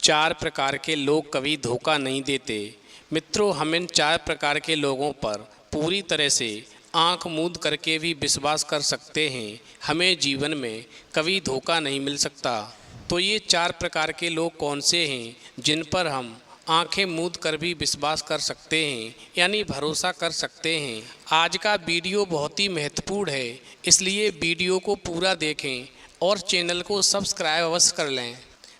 चार प्रकार के लोग कभी धोखा नहीं देते। मित्रों, हम इन चार प्रकार के लोगों पर पूरी तरह से आंख मूंद करके भी विश्वास कर सकते हैं। हमें जीवन में कभी धोखा नहीं मिल सकता। तो ये चार प्रकार के लोग कौन से हैं जिन पर हम आंखें मूंद कर भी विश्वास कर सकते हैं, यानी भरोसा कर सकते हैं। आज का वीडियो बहुत ही महत्वपूर्ण है, इसलिए वीडियो को पूरा देखें और चैनल को सब्सक्राइब अवश्य कर लें।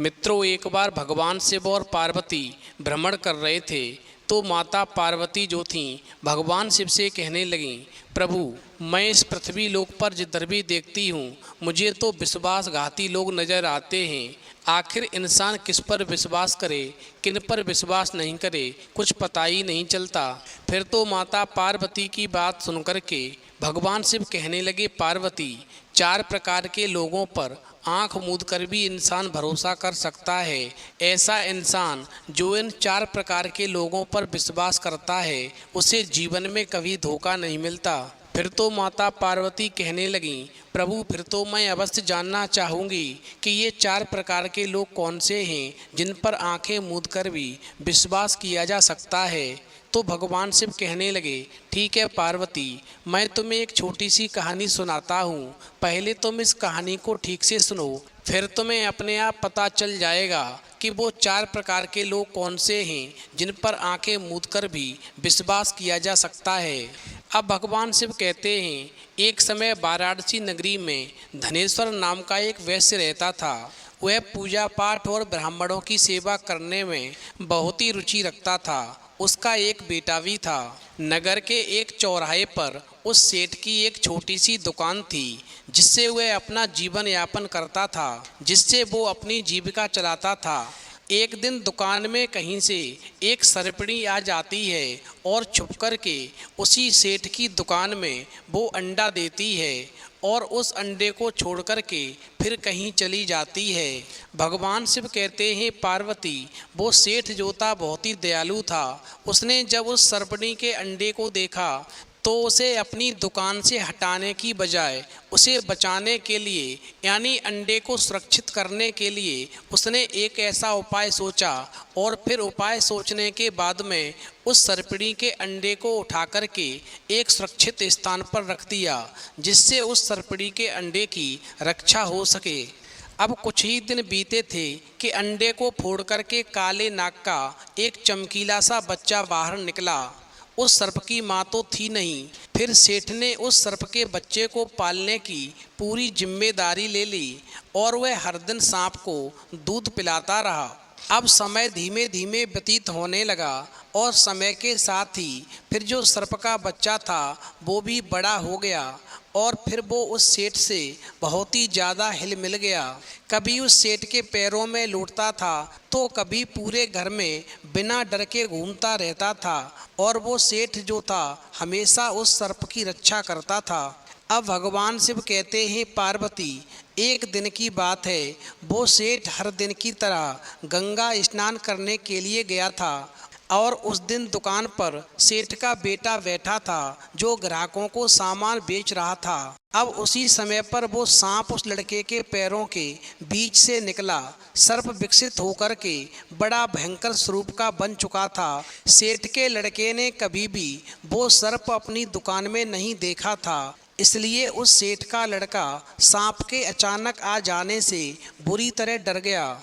मित्रों, एक बार भगवान शिव और पार्वती भ्रमण कर रहे थे तो माता पार्वती जो थीं भगवान शिव से कहने लगीं, प्रभु, मैं इस पृथ्वी लोक पर जिधर भी देखती हूँ मुझे तो विश्वासघाती लोग नज़र आते हैं। आखिर इंसान किस पर विश्वास करे, किन पर विश्वास नहीं करे, कुछ पता ही नहीं चलता। फिर तो माता पार्वती की बात सुनकर के भगवान शिव कहने लगे, पार्वती, चार प्रकार के लोगों पर आंख मूंद कर भी इंसान भरोसा कर सकता है। ऐसा इंसान जो इन चार प्रकार के लोगों पर विश्वास करता है उसे जीवन में कभी धोखा नहीं मिलता। फिर तो माता पार्वती कहने लगीं, प्रभु, फिर तो मैं अवश्य जानना चाहूँगी कि ये चार प्रकार के लोग कौन से हैं जिन पर आंखें मूंद कर भी विश्वास किया जा सकता है। तो भगवान शिव कहने लगे, ठीक है पार्वती, मैं तुम्हें एक छोटी सी कहानी सुनाता हूँ। पहले तुम इस कहानी को ठीक से सुनो, फिर तुम्हें अपने आप पता चल जाएगा कि वो चार प्रकार के लोग कौन से हैं जिन पर आंखें मूंद कर भी विश्वास किया जा सकता है। अब भगवान शिव कहते हैं, एक समय वाराणसी नगरी में धनेश्वर नाम का एक वैश्य रहता था। वह पूजा पाठ और ब्राह्मणों की सेवा करने में बहुत ही रुचि रखता था। उसका एक बेटा भी था। नगर के एक चौराहे पर उस सेठ की एक छोटी सी दुकान थी जिससे वह अपना जीवन यापन करता था, जिससे वो अपनी जीविका चलाता था। एक दिन दुकान में कहीं से एक सर्पिणी आ जाती है और छुप कर के उसी सेठ की दुकान में वो अंडा देती है और उस अंडे को छोड़ कर के फिर कहीं चली जाती है। भगवान शिव कहते हैं, पार्वती, वो सेठ जो था बहुत ही दयालु था। उसने जब उस सर्पिणी के अंडे को देखा तो उसे अपनी दुकान से हटाने की बजाय उसे बचाने के लिए, यानी अंडे को सुरक्षित करने के लिए उसने एक ऐसा उपाय सोचा और फिर उपाय सोचने के बाद में उस सर्पिणी के अंडे को उठा कर के एक सुरक्षित स्थान पर रख दिया, जिससे उस सर्पिणी के अंडे की रक्षा हो सके। अब कुछ ही दिन बीते थे कि अंडे को फोड़ कर के काले नाग का एक चमकीला सा बच्चा बाहर निकला। उस सर्प की माँ तो थी नहीं। फिर सेठ ने उस सर्प के बच्चे को पालने की पूरी जिम्मेदारी ले ली और वह हर दिन सांप को दूध पिलाता रहा। अब समय धीमे धीमे व्यतीत होने लगा और समय के साथ ही फिर जो सर्प का बच्चा था वो भी बड़ा हो गया और फिर वो उस सेठ से बहुत ही ज़्यादा हिल मिल गया। कभी उस सेठ के पैरों में लौटता था तो कभी पूरे घर में बिना डर के घूमता रहता था और वो सेठ जो था हमेशा उस सर्प की रक्षा करता था। अब भगवान शिव कहते हैं, पार्वती, एक दिन की बात है, वो सेठ हर दिन की तरह गंगा स्नान करने के लिए गया था और उस दिन दुकान पर सेठ का बेटा बैठा था जो ग्राहकों को सामान बेच रहा था। अब उसी समय पर वो सांप उस लड़के के पैरों के बीच से निकला। सर्प विकसित होकर के बड़ा भयंकर स्वरूप का बन चुका था। सेठ के लड़के ने कभी भी वो सर्प अपनी दुकान में नहीं देखा था, इसलिए उस सेठ का लड़का सांप के अचानक आ जाने से बुरी तरह डर गया।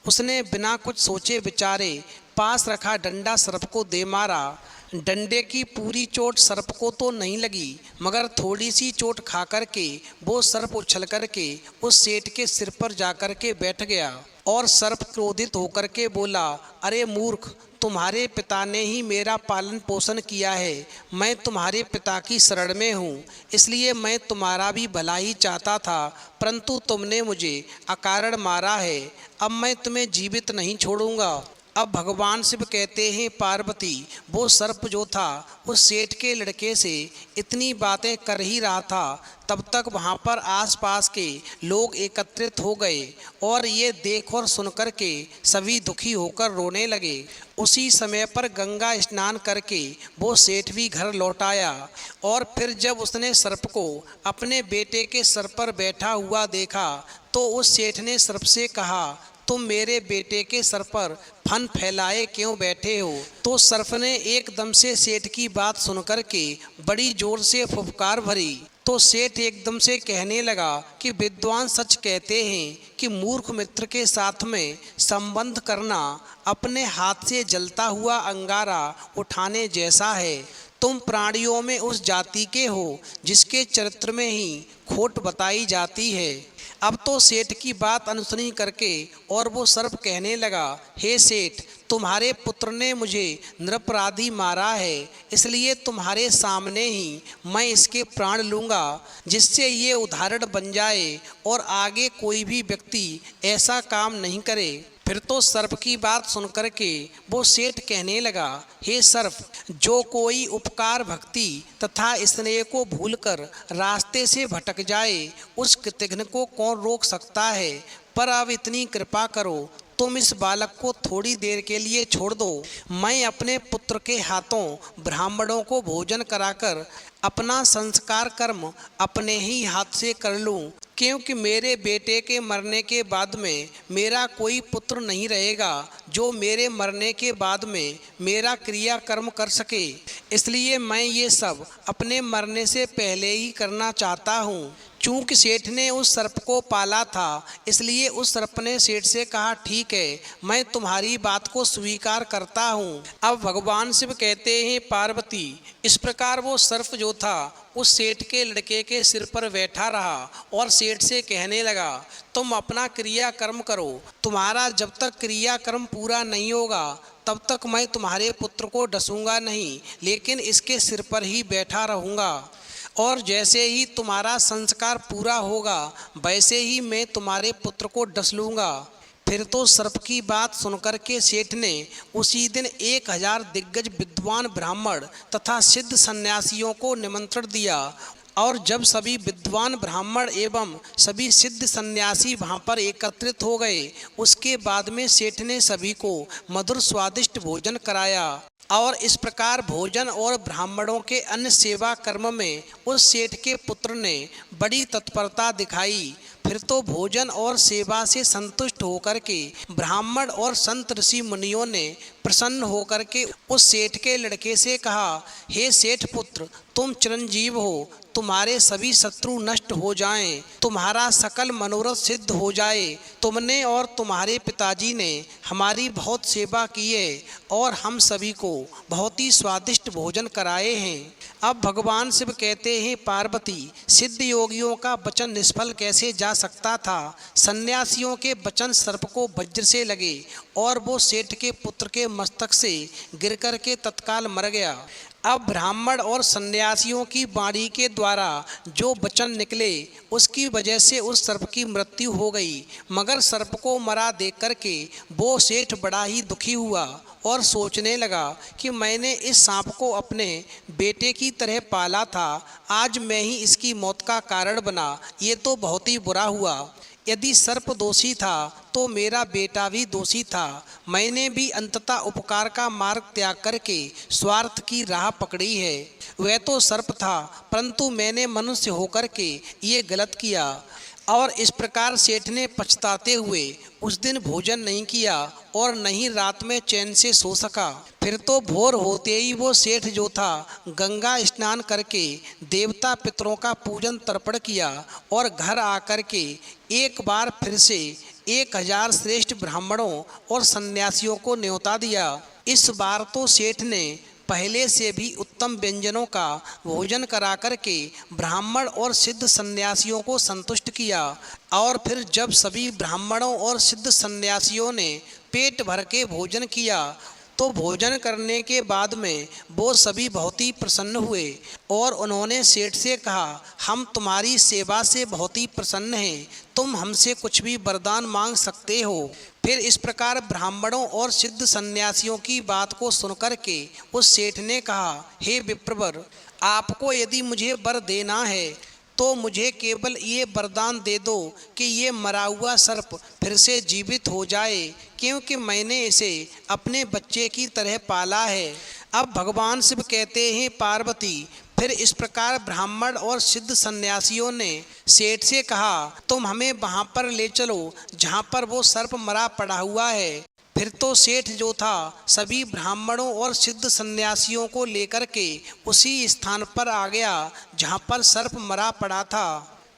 उसने बिना कुछ सोचे विचारे पास रखा डंडा सर्प को दे मारा। डंडे की पूरी चोट सर्प को तो नहीं लगी, मगर थोड़ी सी चोट खा कर के वो सर्प उछल कर के उस सेठ के सिर पर जा कर के बैठ गया और सर्प क्रोधित होकर के बोला, अरे मूर्ख, तुम्हारे पिता ने ही मेरा पालन पोषण किया है। मैं तुम्हारे पिता की शरण में हूँ, इसलिए मैं तुम्हारा भी भला ही चाहता था, परंतु तुमने मुझे अकारण मारा है। अब मैं तुम्हें जीवित नहीं छोड़ूंगा। अब भगवान शिव कहते हैं, पार्वती, वो सर्प जो था उस सेठ के लड़के से इतनी बातें कर ही रहा था, तब तक वहाँ पर आसपास के लोग एकत्रित हो गए और ये देख और सुन कर के सभी दुखी होकर रोने लगे। उसी समय पर गंगा स्नान करके वो सेठ भी घर लौट आया और फिर जब उसने सर्प को अपने बेटे के सर पर बैठा हुआ देखा तो उस सेठ ने सर्प से कहा, तुम मेरे बेटे के सर पर फन फैलाए क्यों बैठे हो। तो सर्प ने एकदम से सेठ की बात सुनकर के बड़ी जोर से फुफकार भरी। तो सेठ एकदम से कहने लगा कि विद्वान सच कहते हैं कि मूर्ख मित्र के साथ में संबंध करना अपने हाथ से जलता हुआ अंगारा उठाने जैसा है। तुम प्राणियों में उस जाति के हो जिसके चरित्र में ही खोट बताई जाती है। अब तो सेठ की बात अनसुनी करके और वो सर्प कहने लगा, हे सेठ, तुम्हारे पुत्र ने मुझे निरपराधी मारा है, इसलिए तुम्हारे सामने ही मैं इसके प्राण लूँगा, जिससे ये उदाहरण बन जाए और आगे कोई भी व्यक्ति ऐसा काम नहीं करे। फिर तो सर्प की बात सुनकर के वो सेठ कहने लगा, हे सर्प, जो कोई उपकार भक्ति तथा स्नेह को भूलकर रास्ते से भटक जाए उस कृतघ्न को कौन रोक सकता है। पर अब इतनी कृपा करो, तुम इस बालक को थोड़ी देर के लिए छोड़ दो। मैं अपने पुत्र के हाथों ब्राह्मणों को भोजन कराकर अपना संस्कार कर्म अपने ही हाथ से कर लूं, क्योंकि मेरे बेटे के मरने के बाद में मेरा कोई पुत्र नहीं रहेगा जो मेरे मरने के बाद में मेरा क्रियाकर्म कर सके। इसलिए मैं ये सब अपने मरने से पहले ही करना चाहता हूँ। चूँकि सेठ ने उस सर्प को पाला था, इसलिए उस सर्प ने सेठ से कहा, ठीक है, मैं तुम्हारी बात को स्वीकार करता हूँ। अब भगवान शिव कहते हैं, पार्वती, इस प्रकार वो सर्प जो था उस सेठ के लड़के के सिर पर बैठा रहा और सेठ से कहने लगा, तुम अपना क्रियाकर्म करो, तुम्हारा जब तक क्रियाकर्म पूरा नहीं होगा तब तक मैं तुम्हारे पुत्र को डसूंगा नहीं, लेकिन इसके सिर पर ही बैठा रहूँगा, और जैसे ही तुम्हारा संस्कार पूरा होगा वैसे ही मैं तुम्हारे पुत्र को डस लूँगा। फिर तो सर्प की बात सुनकर के सेठ ने उसी दिन 1000 दिग्गज विद्वान ब्राह्मण तथा सिद्ध सन्यासियों को निमंत्रण दिया, और जब सभी विद्वान ब्राह्मण एवं सभी सिद्ध सन्यासी वहाँ पर एकत्रित हो गए, उसके बाद में सेठ ने सभी को मधुर स्वादिष्ट भोजन कराया। और इस प्रकार भोजन और ब्राह्मणों के अन्य सेवा कर्म में उस सेठ के पुत्र ने बड़ी तत्परता दिखाई। फिर तो भोजन और सेवा से संतुष्ट होकर के ब्राह्मण और संत ऋषि मुनियों ने प्रसन्न होकर के उस सेठ के लड़के से कहा, हे सेठ पुत्र, तुम चिरंजीव हो, तुम्हारे सभी शत्रु नष्ट हो जाएं, तुम्हारा सकल मनोरथ सिद्ध हो जाए। तुमने और तुम्हारे पिताजी ने हमारी बहुत सेवा की है और हम सभी को बहुत ही स्वादिष्ट भोजन कराए हैं। अब भगवान शिव कहते हैं, पार्वती, सिद्ध योगियों का वचन निष्फल कैसे जा सकता था। सन्यासियों के वचन सर्प को वज्र से लगे और वो सेठ के पुत्र के मस्तक से गिर कर के तत्काल मर गया। अब ब्राह्मण और सन्यासियों की वाणी के द्वारा जो वचन निकले उसकी वजह से उस सर्प की मृत्यु हो गई, मगर सर्प को मरा देख कर के वो सेठ बड़ा ही दुखी हुआ और सोचने लगा कि मैंने इस सांप को अपने बेटे की तरह पाला था, आज मैं ही इसकी मौत का कारण बना, ये तो बहुत ही बुरा हुआ। यदि सर्प दोषी था तो मेरा बेटा भी दोषी था। मैंने भी अंततः उपकार का मार्ग त्याग करके स्वार्थ की राह पकड़ी है। वह तो सर्प था, परंतु मैंने मनुष्य होकर के ये गलत किया। और इस प्रकार सेठ ने पछताते हुए उस दिन भोजन नहीं किया और न ही रात में चैन से सो सका। फिर तो भोर होते ही वो सेठ जो था गंगा स्नान करके देवता पितरों का पूजन तर्पण किया और घर आकर के एक बार फिर से 1000 श्रेष्ठ ब्राह्मणों और सन्यासियों को न्योता दिया। इस बार तो सेठ ने पहले से भी उत्तम व्यंजनों का भोजन करा करके ब्राह्मण और सिद्ध सन्यासियों को संतुष्ट किया। और फिर जब सभी ब्राह्मणों और सिद्ध सन्यासियों ने पेट भर के भोजन किया तो भोजन करने के बाद में वो सभी बहुत ही प्रसन्न हुए और उन्होंने सेठ से कहा, हम तुम्हारी सेवा से बहुत ही प्रसन्न हैं, तुम हमसे कुछ भी वरदान मांग सकते हो। फिर इस प्रकार ब्राह्मणों और सिद्ध सन्यासियों की बात को सुनकर के उस सेठ ने कहा, हे विप्रवर, आपको यदि मुझे वर देना है तो मुझे केवल ये वरदान दे दो कि ये मरा हुआ सर्प फिर से जीवित हो जाए, क्योंकि मैंने इसे अपने बच्चे की तरह पाला है। अब भगवान शिव कहते हैं, पार्वती, फिर फिर इस प्रकार ब्राह्मण और सिद्ध सन्यासियों ने सेठ से कहा, तुम हमें वहां पर ले चलो जहां पर वो सर्प मरा पड़ा हुआ है। फिर तो सेठ जो था सभी ब्राह्मणों और सिद्ध सन्यासियों को लेकर के उसी स्थान पर आ गया जहां पर सर्प मरा पड़ा था।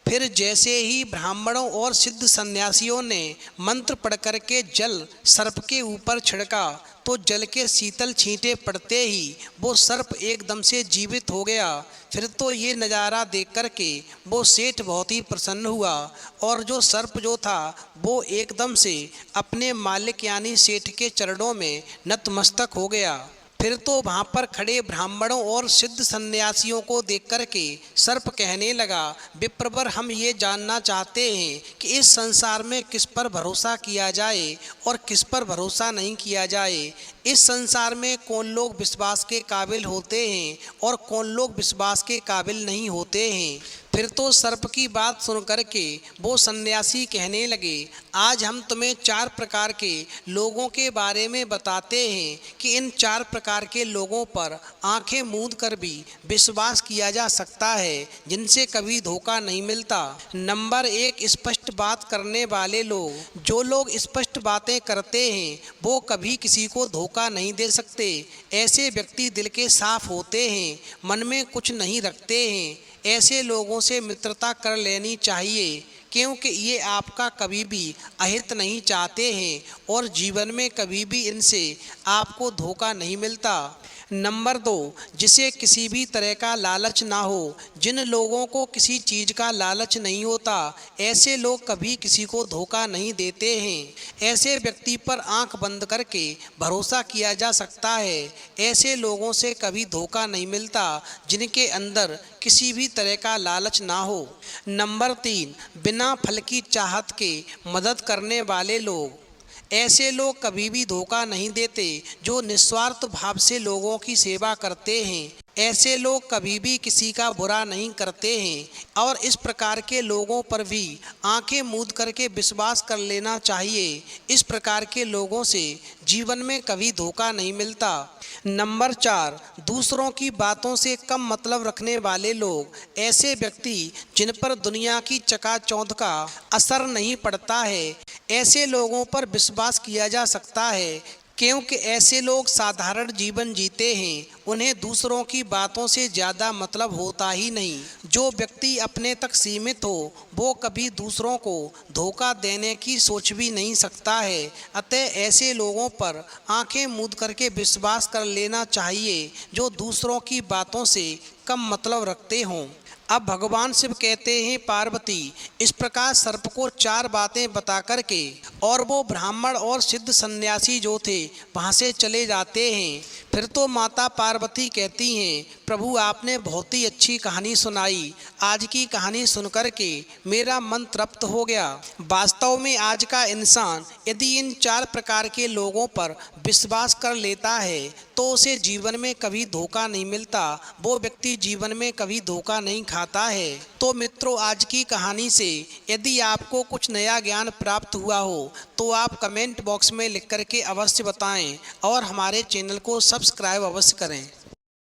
फिर जैसे ही ब्राह्मणों और सिद्ध सन्यासियों ने मंत्र पढ़ कर के जल सर्प के ऊपर छिड़का तो जल के शीतल छींटे पड़ते ही वो सर्प एकदम से जीवित हो गया। फिर तो ये नज़ारा देख कर के वो सेठ बहुत ही प्रसन्न हुआ और जो सर्प जो था वो एकदम से अपने मालिक यानी सेठ के चरणों में नतमस्तक हो गया। फिर तो वहाँ पर खड़े ब्राह्मणों और सिद्ध सन्यासियों को देख कर के सर्प कहने लगा, विप्रवर, हम ये जानना चाहते हैं कि इस संसार में किस पर भरोसा किया जाए और किस पर भरोसा नहीं किया जाए। इस संसार में कौन लोग विश्वास के काबिल होते हैं और कौन लोग विश्वास के काबिल नहीं होते हैं। फिर तो सर्प की बात सुन कर के वो सन्यासी कहने लगे, आज हम तुम्हें 4 प्रकार के लोगों के बारे में बताते हैं कि इन 4 प्रकार के लोगों पर आंखें मूंद कर भी विश्वास किया जा सकता है, जिनसे कभी धोखा नहीं मिलता। नंबर 1, स्पष्ट बात करने वाले लोग। जो लोग स्पष्ट बातें करते हैं वो कभी किसी को धोखा नहीं दे सकते। ऐसे व्यक्ति दिल के साफ होते हैं, मन में कुछ नहीं रखते हैं। ऐसे लोगों से मित्रता कर लेनी चाहिए क्योंकि ये आपका कभी भी अहित नहीं चाहते हैं और जीवन में कभी भी इनसे आपको धोखा नहीं मिलता। नंबर 2, जिसे किसी भी तरह का लालच ना हो। जिन लोगों को किसी चीज़ का लालच नहीं होता, ऐसे लोग कभी किसी को धोखा नहीं देते हैं। ऐसे व्यक्ति पर आंख बंद करके भरोसा किया जा सकता है। ऐसे लोगों से कभी धोखा नहीं मिलता जिनके अंदर किसी भी तरह का लालच ना हो। नंबर 3, बिना फल की चाहत के मदद करने वाले लोग। ऐसे लोग कभी भी धोखा नहीं देते जो निस्वार्थ भाव से लोगों की सेवा करते हैं। ऐसे लोग कभी भी किसी का बुरा नहीं करते हैं और इस प्रकार के लोगों पर भी आंखें मूंद करके विश्वास कर लेना चाहिए। इस प्रकार के लोगों से जीवन में कभी धोखा नहीं मिलता। नंबर 4, दूसरों की बातों से कम मतलब रखने वाले लोग। ऐसे व्यक्ति जिन पर दुनिया की चकाचौंध का असर नहीं पड़ता है, ऐसे लोगों पर विश्वास किया जा सकता है क्योंकि ऐसे लोग साधारण जीवन जीते हैं। उन्हें दूसरों की बातों से ज़्यादा मतलब होता ही नहीं। जो व्यक्ति अपने तक सीमित हो वो कभी दूसरों को धोखा देने की सोच भी नहीं सकता है। अतः ऐसे लोगों पर आंखें मूंद करके विश्वास कर लेना चाहिए जो दूसरों की बातों से कम मतलब रखते हों। अब भगवान शिव कहते हैं, पार्वती, इस प्रकार सर्प को 4 बातें बता करके और वो ब्राह्मण और सिद्ध सन्यासी जो थे वहाँ से चले जाते हैं। फिर तो माता पार्वती कहती हैं, प्रभु आपने बहुत ही अच्छी कहानी सुनाई। आज की कहानी सुनकर के मेरा मन तृप्त हो गया। वास्तव में आज का इंसान यदि इन 4 प्रकार के लोगों पर विश्वास कर लेता है तो उसे जीवन में कभी धोखा नहीं मिलता। वो व्यक्ति जीवन में कभी धोखा नहीं खाता है। तो मित्रों, आज की कहानी से यदि आपको कुछ नया ज्ञान प्राप्त हुआ हो तो आप कमेंट बॉक्स में लिख करके अवश्य बताएं और हमारे चैनल को सब्सक्राइब अवश्य करें।